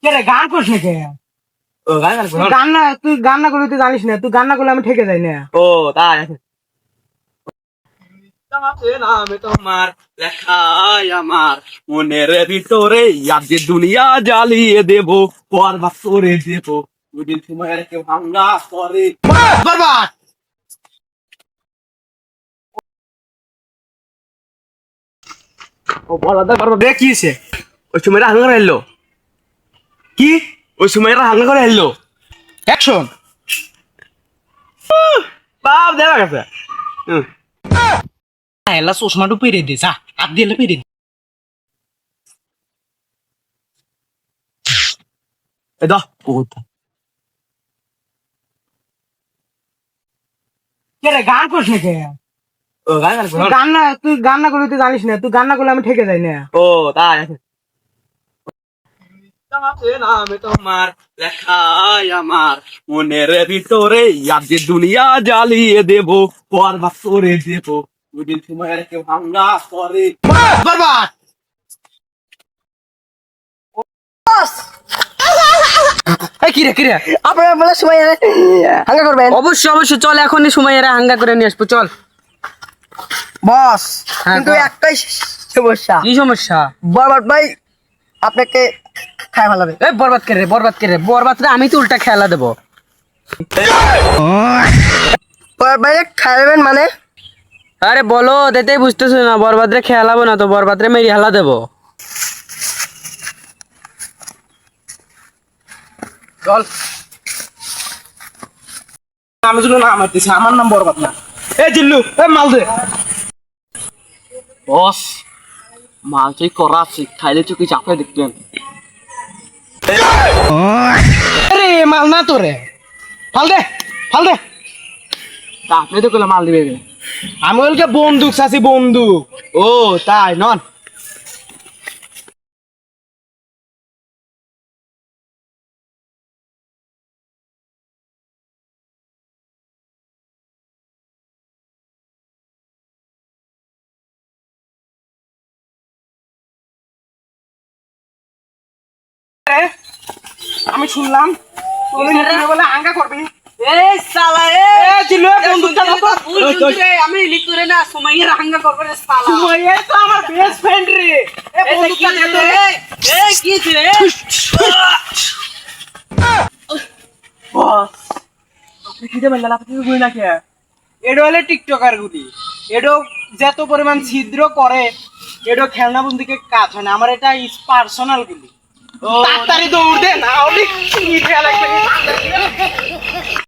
কে রে গান করিস না কে? ও গান গান করো। গান না, তুই গান না করলে তুই জানিস না, তুই গান না করলে আমি ঠেকে যাই না। ও তাই আছে। নামে তোমার লেখায় আমার মনের ভিতরে আজকে দুনিয়া জ্বালিয়ে দেব পরবাদ করে দেব দুদিন সময় রেখে ভাঙ্গা করে বরবাদ। ও বলাদা করবো বে কি হইছে? ওই সময়টা হাঙ্গা করে এলো কি ওই সময়টা হাঙ্গা করে এলো অ্যাকশন? বাপ দেখা গেছে এলা চশমাটো পেরে দে, যা হাত দিয়ে পেরে দে। এ দাও বহুত কে রে গান করিস না কে? ও গান গান করো। গান না, তুই গান না করলে তুই জানিস না, তুই গান না করলে আমি ঠেকে যাই না। ও তাই আছে। নামে তোমার লেখায় আমার মনের ভিতরে আজকে দুনিয়া জ্বালিয়ে দেব পরবাদ করে দেব দুদিন সময় রেখে ভাঙ্গা করে বরবাদ। কি রে কি রে? আপনারা বলে সময় হাঙ্গা করবেন অবশ্যই অবশ্যই, চল এখনই সময় এরা হাঙ্গা করে নিয়ে আসবো, চল। বস। হ্যাঁ, কিন্তু বল। একটাই সমস্যা, কি সমস্যা? বরবাদ ভাই আপনাকে খাই ভালোবে। এ বরবাদ কে রে, বরবাদ কে রে? বরবাদ রে আমি তো উল্টা খেলা দেবো। বরবাদ ভাই খাইবেন মানে আরে বলো, দেতেই বুঝতেছো না, বরবাদ রে খেলাবো না তো, বরবাদ রে মেরি হালা দেবো। চল। আমি শুধু নাম মারতেছি আমার নাম বরবাদ না এ জিল্লু এ মাল দে বস মাল তুই করা আছে খাইলে তুই কি চাপে দেখবেন আরে মাল না তো রে, ফাল দে ফাল দে। তা আপনি তো করলে মাল দিবে আমি বলকে বন্দুক চাচ্ছি, বন্দুক। ও তাই নন আমি শুনলাম বলে হাঙ্গা করবি। এই সালা এ জিল্লু, বন্দুক চালা তো। আমি লিতুরে না সময় হাঙ্গা করবেন সালা তুই এ তো আমার বেস্ট ফ্রেন্ড রে। এ বন্দুক চালা তো। এই কি রে বস আপনি কি দেবেন না আপনি বুঝি না কে এটা হলে টিকটকার গুলি, এটা যত পরিমাণ ছিদ্র করে, এটা খেলনা বন্দুকে কাজ হয় না, আমার এটা পার্সোনাল গুলি। তাড়াতাড়ি দৌড় দে না হলে